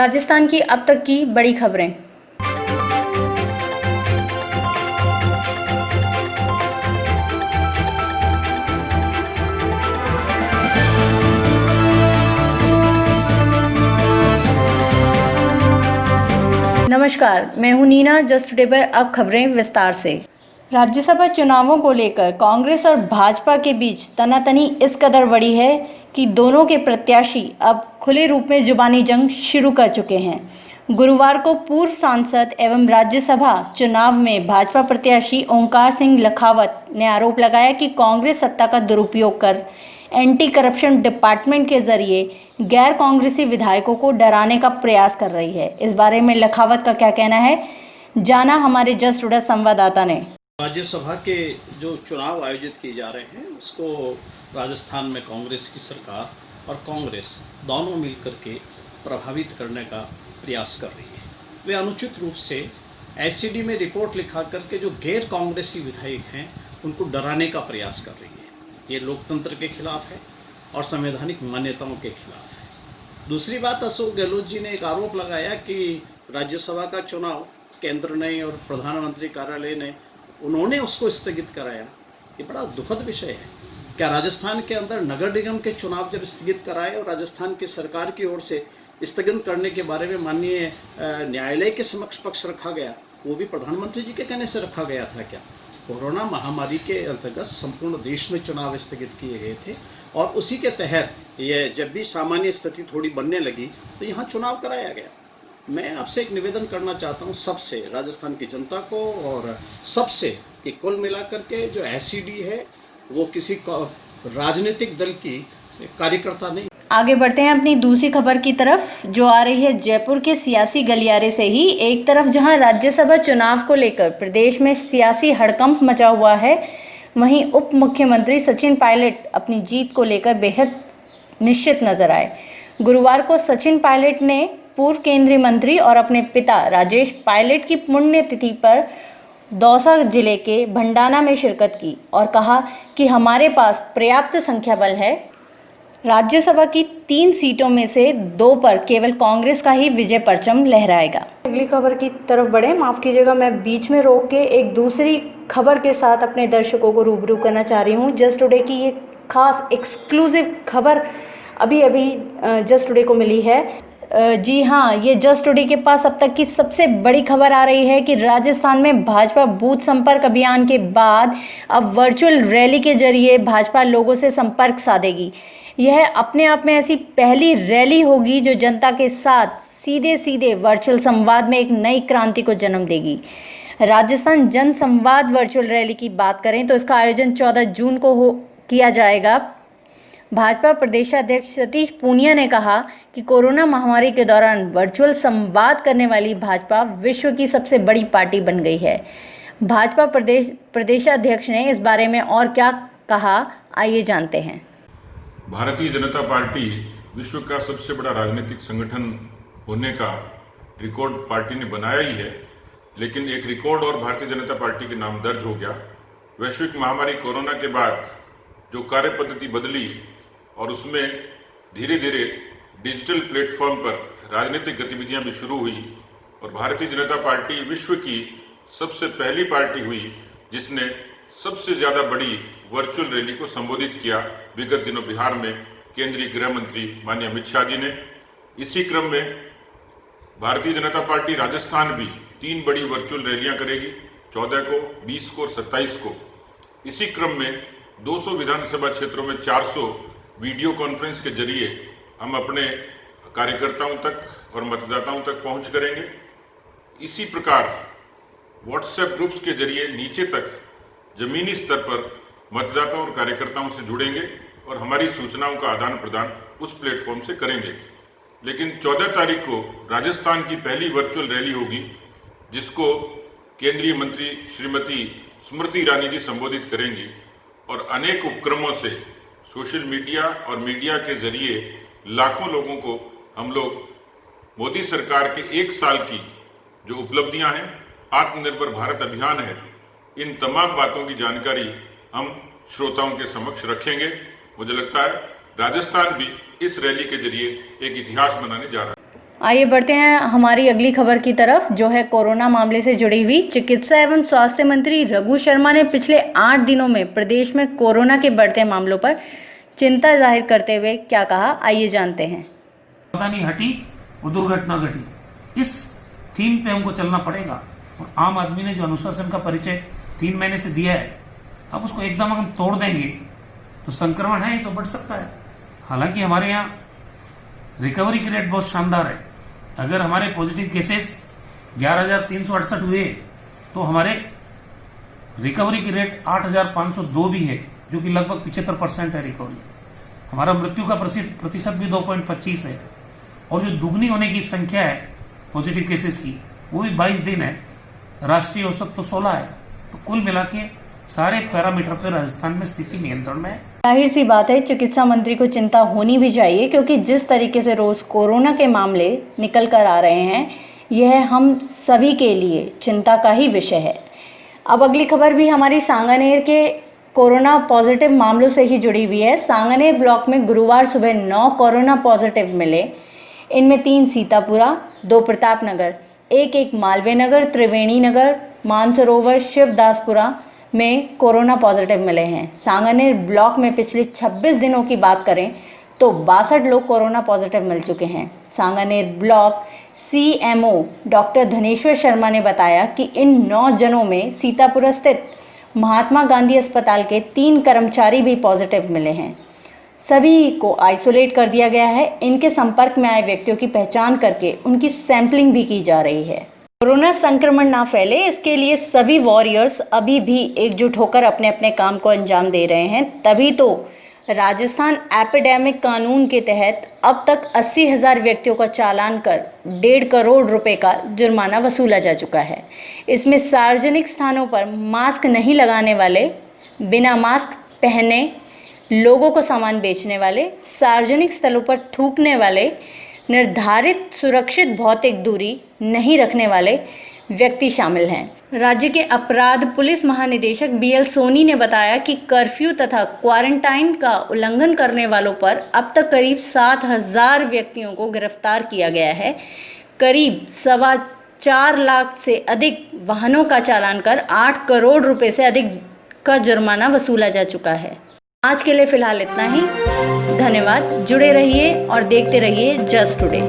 राजस्थान की अब तक की बड़ी खबरें। नमस्कार, मैं हूं नीना। जस्ट टुडे पर अब खबरें विस्तार से। राज्यसभा चुनावों को लेकर कांग्रेस और भाजपा के बीच तनातनी इस कदर बढ़ी है कि दोनों के प्रत्याशी अब खुले रूप में जुबानी जंग शुरू कर चुके हैं। गुरुवार को पूर्व सांसद एवं राज्यसभा चुनाव में भाजपा प्रत्याशी ओंकार सिंह लखावत ने आरोप लगाया कि कांग्रेस सत्ता का दुरुपयोग कर एंटी करप्शन डिपार्टमेंट के जरिए गैर कांग्रेसी विधायकों को डराने का प्रयास कर रही है। इस बारे में लखावत का क्या कहना है, जाना हमारे जस्ट टुडे संवाददाता ने। राज्यसभा के जो चुनाव आयोजित किए जा रहे हैं उसको राजस्थान में कांग्रेस की सरकार और कांग्रेस दोनों मिलकर के प्रभावित करने का प्रयास कर रही है। वे अनुचित रूप से एससीडी में रिपोर्ट लिखा करके जो गैर कांग्रेसी विधायक हैं उनको डराने का प्रयास कर रही है। ये लोकतंत्र के खिलाफ है और संवैधानिक मान्यताओं के खिलाफ है। दूसरी बात, अशोक गहलोत जी ने एक आरोप लगाया कि राज्यसभा का चुनाव केंद्र ने और प्रधानमंत्री कार्यालय ने उन्होंने उसको स्थगित कराया। ये बड़ा दुखद विषय है। क्या राजस्थान के अंदर नगर निगम के चुनाव जब स्थगित कराए और राजस्थान की सरकार की ओर से स्थगित करने के बारे में माननीय न्यायालय के समक्ष पक्ष रखा गया, वो भी प्रधानमंत्री जी के कहने से रखा गया था क्या? कोरोना महामारी के अंतर्गत संपूर्ण देश में चुनाव स्थगित किए गए थे और उसी के तहत ये जब भी सामान्य स्थिति थोड़ी बनने लगी तो यहाँ चुनाव कराया गया। मैं आपसे एक निवेदन करना चाहता हूँ सबसे, राजस्थान की जनता को और सबसे, कि कुल मिलाकर के जो एससीडी है वो किसी राजनीतिक दल की कार्यकर्ता नहीं। आगे बढ़ते हैं अपनी दूसरी खबर की तरफ, जो आ रही है जयपुर के सियासी गलियारे से ही। एक तरफ जहां राज्यसभा चुनाव को लेकर प्रदेश में सियासी हड़कंप मचा हुआ है, वहीं उप मुख्यमंत्री सचिन पायलट अपनी जीत को लेकर बेहद निश्चित नजर आए। गुरुवार को सचिन पायलट ने पूर्व केंद्रीय मंत्री और अपने पिता राजेश पायलट की पुण्यतिथि पर दौसा जिले के भंडाना में शिरकत की और कहा कि हमारे पास पर्याप्त संख्या बल है। राज्यसभा की 3 सीटों में से 2 पर केवल कांग्रेस का ही विजय परचम लहराएगा। अगली खबर की तरफ बढ़े। माफ़ कीजिएगा, मैं बीच में रोक के एक दूसरी खबर के साथ अपने दर्शकों को रूबरू करना चाह रही हूँ। जस्ट टुडे की ये खास एक्सक्लूसिव खबर अभी जस्ट टुडे को मिली है। जी हाँ, ये जस्ट टुडे के पास अब तक की सबसे बड़ी खबर आ रही है कि राजस्थान में भाजपा बूथ संपर्क अभियान के बाद अब वर्चुअल रैली के जरिए भाजपा लोगों से संपर्क साधेगी। यह अपने आप में ऐसी पहली रैली होगी जो जनता के साथ सीधे सीधे वर्चुअल संवाद में एक नई क्रांति को जन्म देगी। राजस्थान जन संवाद वर्चुअल रैली की बात करें तो इसका आयोजन 14 जून को किया जाएगा। भाजपा प्रदेशाध्यक्ष सतीश पूनिया ने कहा कि कोरोना महामारी के दौरान वर्चुअल संवाद करने वाली भाजपा विश्व की सबसे बड़ी पार्टी बन गई है। भाजपा प्रदेशाध्यक्ष ने इस बारे में और क्या कहा, आइए जानते हैं। भारतीय जनता पार्टी विश्व का सबसे बड़ा राजनीतिक संगठन होने का रिकॉर्ड पार्टी ने बनाया ही है, लेकिन एक रिकॉर्ड और भारतीय जनता पार्टी के नाम दर्ज हो गया। वैश्विक महामारी कोरोना के बाद जो कार्य पद्धति बदली और उसमें धीरे धीरे डिजिटल प्लेटफॉर्म पर राजनीतिक गतिविधियां भी शुरू हुई और भारतीय जनता पार्टी विश्व की सबसे पहली पार्टी हुई जिसने सबसे ज़्यादा बड़ी वर्चुअल रैली को संबोधित किया विगत दिनों बिहार में केंद्रीय गृह मंत्री माननीय अमित शाह जी ने। इसी क्रम में भारतीय जनता पार्टी राजस्थान भी 3 बड़ी वर्चुअल रैलियां करेगी, 14 को, 20 को और 27 को। इसी क्रम में 200 विधानसभा क्षेत्रों में 400 वीडियो कॉन्फ्रेंस के जरिए हम अपने कार्यकर्ताओं तक और मतदाताओं तक पहुंच करेंगे। इसी प्रकार व्हाट्सएप ग्रुप्स के जरिए नीचे तक जमीनी स्तर पर मतदाताओं और कार्यकर्ताओं से जुड़ेंगे और हमारी सूचनाओं का आदान प्रदान उस प्लेटफॉर्म से करेंगे। लेकिन 14 तारीख को राजस्थान की पहली वर्चुअल रैली होगी जिसको केंद्रीय मंत्री श्रीमती स्मृति ईरानी जी संबोधित करेंगी और अनेक उपक्रमों से सोशल मीडिया और मीडिया के जरिए लाखों लोगों को हम लोग मोदी सरकार के 1 साल की जो उपलब्धियां हैं, आत्मनिर्भर भारत अभियान है, इन तमाम बातों की जानकारी हम श्रोताओं के समक्ष रखेंगे। मुझे लगता है राजस्थान भी इस रैली के जरिए एक इतिहास बनाने जा रहा है। आइए बढ़ते हैं हमारी अगली खबर की तरफ, जो है कोरोना मामले से जुड़ी हुई। चिकित्सा एवं स्वास्थ्य मंत्री रघु शर्मा ने पिछले 8 दिनों में प्रदेश में कोरोना के बढ़ते मामलों पर चिंता जाहिर करते हुए क्या कहा, आइए जानते हैं। सावधानी हटी और दुर्घटना घटी, इस थीम पे हमको चलना पड़ेगा। और आम आदमी ने जो अनुशासन का परिचय 3 महीने से दिया है, अब उसको एकदम हम तोड़ देंगे तो संक्रमण है, ये तो बढ़ सकता है। हालांकि हमारे यहाँ रिकवरी की रेट बहुत शानदार है। अगर हमारे पॉजिटिव केसेस 11,368 हुए तो हमारे रिकवरी की रेट 8,502 भी है, जो कि लगभग 75% है रिकवरी। हमारा मृत्यु का प्रतिशत भी 2.25 है, और जो दुगनी होने की संख्या है पॉजिटिव केसेस की, वो भी 22 दिन है। राष्ट्रीय औसत तो 16 है। तो कुल मिला के सारे पैरामीटर पर राजस्थान में स्थिति नियंत्रण में है। जाहिर सी बात है, चिकित्सा मंत्री को चिंता होनी भी चाहिए, क्योंकि जिस तरीके से रोज़ कोरोना के मामले निकल कर आ रहे हैं, यह हम सभी के लिए चिंता का ही विषय है। अब अगली खबर भी हमारी सांगानेर के कोरोना पॉजिटिव मामलों से ही जुड़ी हुई है। सांगानेर ब्लॉक में गुरुवार सुबह 9 कोरोना पॉजिटिव मिले। इनमें 3 सीतापुरा, 2 प्रताप नगर, एक मालवीय नगर, त्रिवेणी नगर, मानसरोवर, शिवदासपुरा में कोरोना पॉजिटिव मिले हैं। सांगानेर ब्लॉक में पिछले 26 दिनों की बात करें तो 62 लोग कोरोना पॉजिटिव मिल चुके हैं। Sanganer block CMO doctor Dhaneshwar Sharma ने बताया कि इन 9 जनों में सीतापुर स्थित महात्मा गांधी अस्पताल के 3 कर्मचारी भी पॉजिटिव मिले हैं। सभी को आइसोलेट कर दिया गया है। इनके संपर्क में आए व्यक्तियों की पहचान करके उनकी सैंपलिंग भी की जा रही है। कोरोना संक्रमण ना फैले, इसके लिए सभी वॉरियर्स अभी भी एकजुट होकर अपने अपने काम को अंजाम दे रहे हैं। तभी तो राजस्थान एपिडेमिक कानून के तहत अब तक 80,000 व्यक्तियों का चालान कर 1.5 करोड़ रुपए का जुर्माना वसूला जा चुका है। इसमें सार्वजनिक स्थानों पर मास्क नहीं लगाने वाले, बिना मास्क पहने लोगों को सामान बेचने वाले, सार्वजनिक स्थलों पर थूकने वाले, निर्धारित सुरक्षित भौतिक दूरी नहीं रखने वाले व्यक्ति शामिल हैं। राज्य के अपराध पुलिस महानिदेशक BL सोनी ने बताया कि कर्फ्यू तथा क्वारंटाइन का उल्लंघन करने वालों पर अब तक करीब 7,000 व्यक्तियों को गिरफ्तार किया गया है। करीब 4.25 लाख से अधिक वाहनों का चालान कर 8 करोड़ रुपए से अधिक का जुर्माना वसूला जा चुका है। आज के लिए फ़िलहाल इतना ही। धन्यवाद। जुड़े रहिए और देखते रहिए जस्ट टुडे।